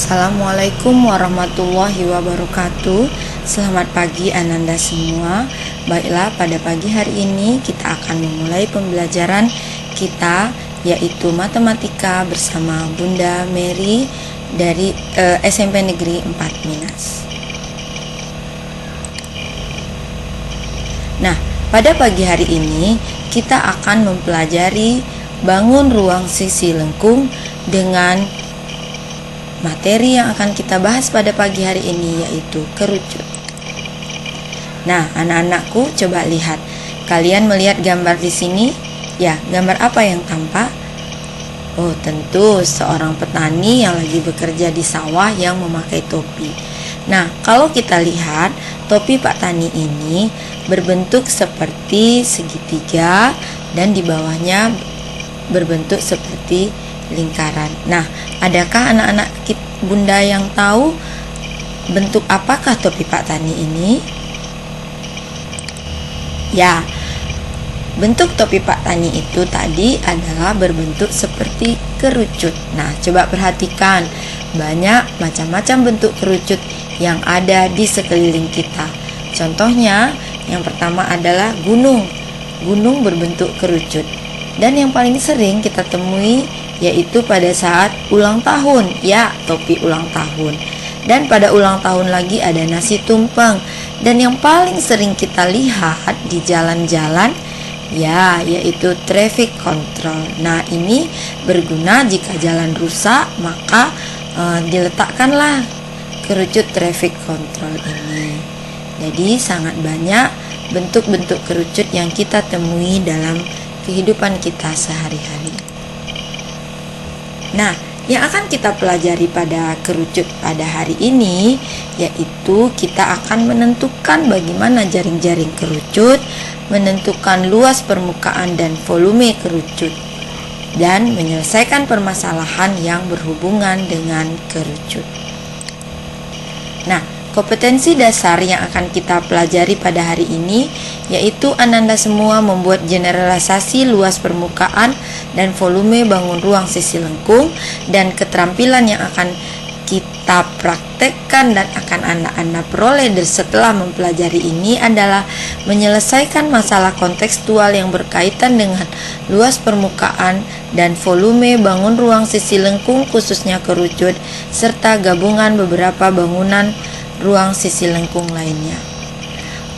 Assalamualaikum warahmatullahi wabarakatuh. Selamat pagi Ananda semua. Baiklah, pada pagi hari ini kita akan memulai pembelajaran kita, yaitu matematika bersama Bunda Mary dari SMP Negeri 4 Minas. Nah, pada pagi hari ini kita akan mempelajari bangun ruang sisi lengkung dengan materi yang akan kita bahas pada pagi hari ini, yaitu kerucut. Nah, anak-anakku, coba lihat. Kalian melihat gambar di sini? Ya, gambar apa yang tampak? Oh, tentu seorang petani yang lagi bekerja di sawah yang memakai topi. Nah, kalau kita lihat, topi Pak Tani ini berbentuk seperti segitiga dan di bawahnya berbentuk seperti lingkaran. Nah, adakah anak-anak Bunda yang tahu bentuk apakah topi Pak Tani ini? Ya, bentuk topi Pak Tani itu tadi adalah berbentuk seperti kerucut. Nah, coba perhatikan, banyak macam-macam bentuk kerucut yang ada di sekeliling kita. Contohnya, yang pertama adalah gunung. Gunung berbentuk kerucut. Dan yang paling sering kita temui yaitu pada saat ulang tahun, ya, topi ulang tahun. Dan pada ulang tahun lagi ada nasi tumpeng. Dan yang paling sering kita lihat di jalan-jalan, ya, yaitu traffic control. Nah, ini berguna jika jalan rusak, maka diletakkanlah kerucut traffic control ini. Jadi sangat banyak bentuk-bentuk kerucut yang kita temui dalam kehidupan kita sehari-hari. Nah, yang akan kita pelajari pada kerucut pada hari ini, yaitu kita akan menentukan bagaimana jaring-jaring kerucut, menentukan luas permukaan dan volume kerucut, dan menyelesaikan permasalahan yang berhubungan dengan kerucut. Nah, kompetensi dasar yang akan kita pelajari pada hari ini yaitu Ananda semua membuat generalisasi luas permukaan dan volume bangun ruang sisi lengkung, dan keterampilan yang akan kita praktekkan dan akan anak-anak peroleh setelah mempelajari ini adalah menyelesaikan masalah kontekstual yang berkaitan dengan luas permukaan dan volume bangun ruang sisi lengkung khususnya kerucut, serta gabungan beberapa bangunan ruang sisi lengkung lainnya.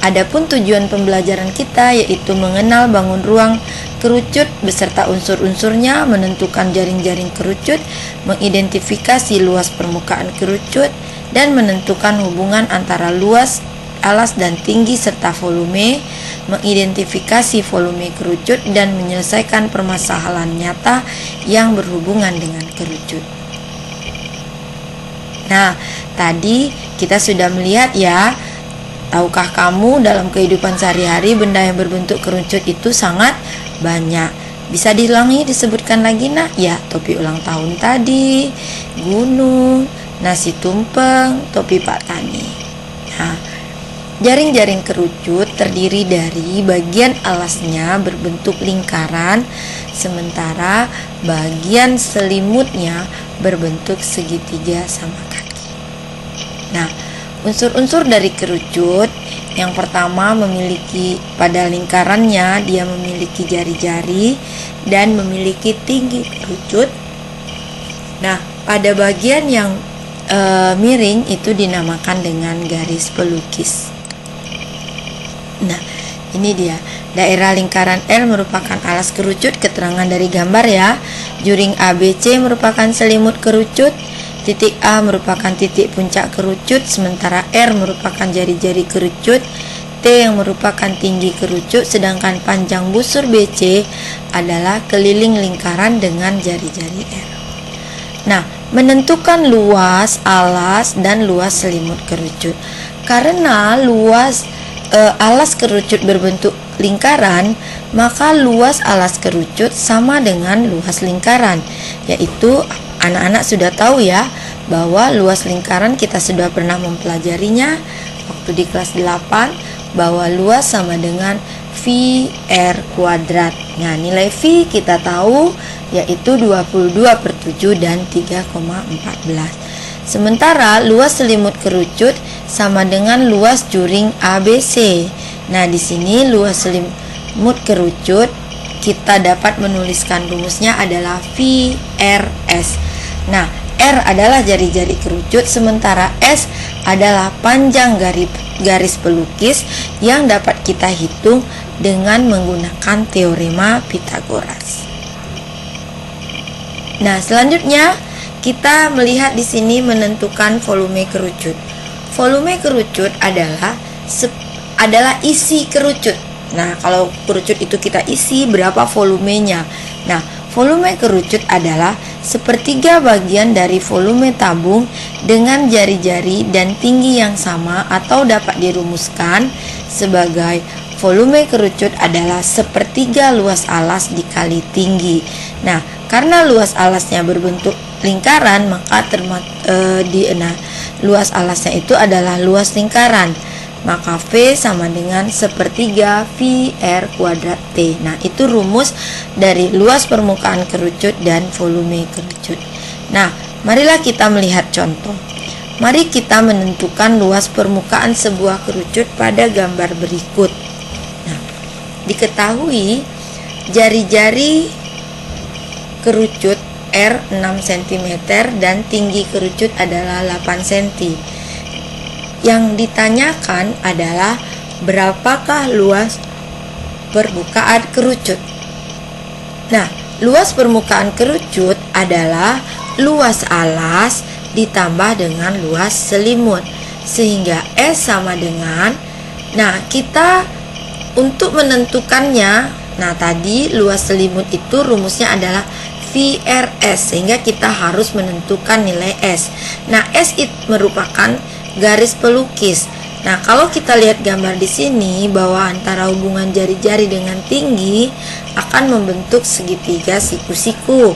Adapun tujuan pembelajaran kita yaitu mengenal bangun ruang kerucut beserta unsur-unsurnya, menentukan jaring-jaring kerucut, mengidentifikasi luas permukaan kerucut, dan menentukan hubungan antara luas, alas dan tinggi serta volume, mengidentifikasi volume kerucut, dan menyelesaikan permasalahan nyata yang berhubungan dengan kerucut. Nah, tadi kita sudah melihat, ya, tahukah kamu dalam kehidupan sehari-hari benda yang berbentuk kerucut itu sangat banyak. Bisa diulangi, disebutkan lagi, nak? Ya, topi ulang tahun tadi, gunung, nasi tumpeng, topi Pak Tani. Nah, jaring-jaring kerucut terdiri dari bagian alasnya berbentuk lingkaran, sementara bagian selimutnya berbentuk segitiga sama kaki. Nah, unsur-unsur dari kerucut yang pertama memiliki pada lingkarannya dia memiliki jari-jari dan memiliki tinggi kerucut. Nah, pada bagian yang miring itu dinamakan dengan garis pelukis. Nah, ini dia. Daerah lingkaran L merupakan alas kerucut, keterangan dari gambar, ya. Juring ABC merupakan selimut kerucut. Titik A merupakan titik puncak kerucut, sementara R merupakan jari-jari kerucut, T yang merupakan tinggi kerucut, sedangkan panjang busur BC adalah keliling lingkaran dengan jari-jari R. Nah, menentukan luas alas dan luas selimut kerucut. Karena luas alas kerucut berbentuk lingkaran, maka luas alas kerucut sama dengan luas lingkaran, yaitu anak-anak sudah tahu, ya, bahwa luas lingkaran kita sudah pernah mempelajarinya waktu di kelas 8, bahwa luas sama dengan V R kuadrat. Nah, nilai V kita tahu yaitu 22/7 dan 3,14. Sementara luas selimut kerucut sama dengan luas juring ABC. Nah, di sini luas selimut kerucut kita dapat menuliskan rumusnya adalah VRS. Nah, R adalah jari-jari kerucut, sementara S adalah panjang garis pelukis yang dapat kita hitung dengan menggunakan teorema Pythagoras. Nah, selanjutnya kita melihat di sini menentukan volume kerucut. Volume kerucut adalah isi kerucut. Nah, kalau kerucut itu kita isi, berapa volumenya? Nah, volume kerucut adalah sepertiga bagian dari volume tabung dengan jari-jari dan tinggi yang sama, atau dapat dirumuskan sebagai volume kerucut adalah sepertiga luas alas dikali tinggi. Nah, karena luas alasnya berbentuk lingkaran, maka luas alasnya itu adalah luas lingkaran. Maka V sama dengan sepertiga VR kuadrat T. Nah, itu rumus dari luas permukaan kerucut dan volume kerucut. Nah, marilah kita melihat contoh. Mari kita menentukan luas permukaan sebuah kerucut pada gambar berikut. Nah, diketahui jari-jari kerucut R 6 cm dan tinggi kerucut adalah 8 cm. Yang ditanyakan adalah berapakah luas permukaan kerucut. Nah, luas permukaan kerucut adalah luas alas ditambah dengan luas selimut, sehingga S sama dengan, nah kita untuk menentukannya, nah tadi luas selimut itu rumusnya adalah VRS, sehingga kita harus menentukan nilai S. Nah, S itu merupakan garis pelukis. Nah, kalau kita lihat gambar di sini bahwa antara hubungan jari-jari dengan tinggi akan membentuk segitiga siku-siku.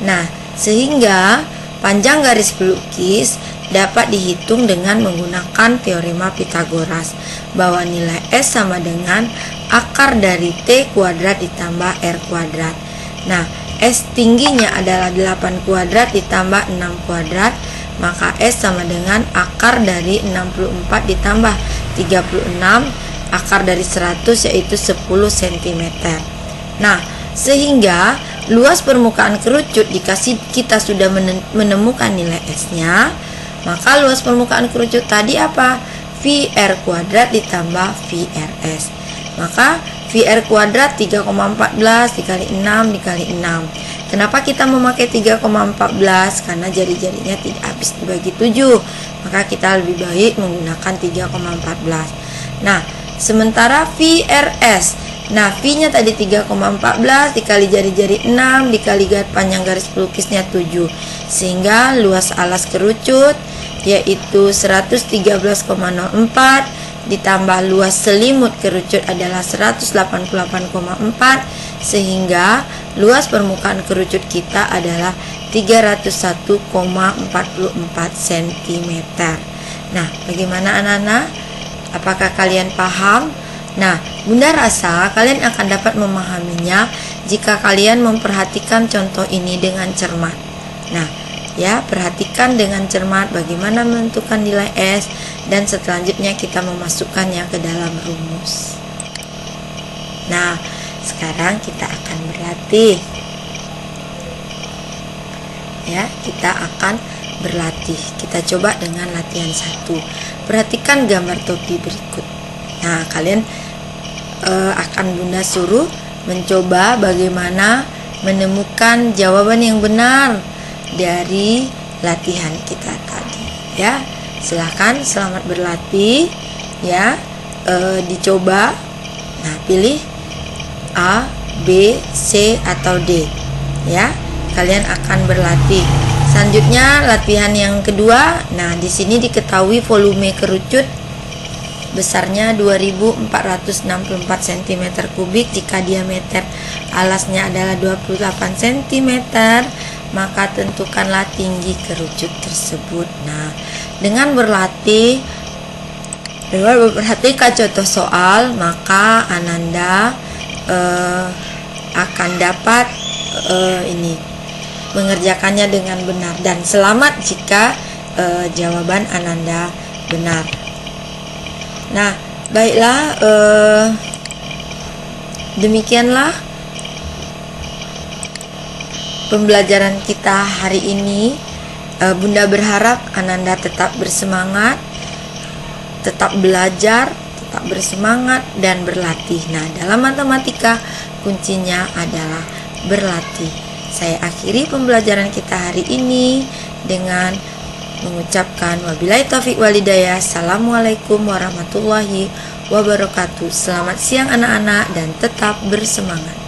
Nah, sehingga panjang garis pelukis dapat dihitung dengan menggunakan teorema Pythagoras bahwa nilai S sama dengan akar dari T kuadrat ditambah R kuadrat. Nah, S tingginya adalah 8 kuadrat ditambah 6 kuadrat, maka S sama dengan akar dari 64 ditambah 36 akar dari 100, yaitu 10 cm. Nah, sehingga luas permukaan kerucut dikasih kita sudah menemukan nilai S-nya, maka luas permukaan kerucut tadi apa? VR kuadrat ditambah VRS. Maka VR kuadrat 3,14 dikali 6 dikali 6. Kenapa kita memakai 3,14? Karena jari-jarinya tidak habis dibagi 7. Maka kita lebih baik menggunakan 3,14. Nah, sementara VRS, nah V-nya tadi 3,14 dikali jari-jari 6 dikali panjang garis pelukisnya 7. Sehingga luas alas kerucut yaitu 113,04 ditambah luas selimut kerucut adalah 188,4, sehingga luas permukaan kerucut kita adalah 301,44 cm. Nah, bagaimana anak-anak? Apakah kalian paham? Nah, Bunda rasa kalian akan dapat memahaminya jika kalian memperhatikan contoh ini dengan cermat. Nah, ya, perhatikan dengan cermat bagaimana menentukan nilai S, dan selanjutnya kita memasukkannya ke dalam rumus. Nah, sekarang kita akan berlatih. Ya, kita akan berlatih. Kita coba dengan latihan 1. Perhatikan gambar topi berikut. Nah, kalian akan Bunda suruh mencoba bagaimana menemukan jawaban yang benar dari latihan kita tadi. Ya, silahkan, selamat berlatih. Ya, dicoba. Nah, pilih A, B, C atau D. Ya, kalian akan berlatih. Selanjutnya latihan yang kedua. Nah, di sini diketahui volume kerucut besarnya 2464 cm3 jika diameter alasnya adalah 28 cm, maka tentukanlah tinggi kerucut tersebut. Nah, dengan berlatih, dengan memperhatikan contoh soal, maka Ananda akan dapat mengerjakannya dengan benar. Dan selamat jika jawaban Ananda benar. Nah, baiklah, demikianlah pembelajaran kita hari ini. Bunda berharap Ananda tetap bersemangat, tetap belajar, tetap bersemangat dan berlatih. Nah, dalam matematika kuncinya adalah berlatih. Saya akhiri pembelajaran kita hari ini dengan mengucapkan wabillahi taufik walhidayah. Assalamualaikum warahmatullahi wabarakatuh. Selamat siang anak-anak dan tetap bersemangat.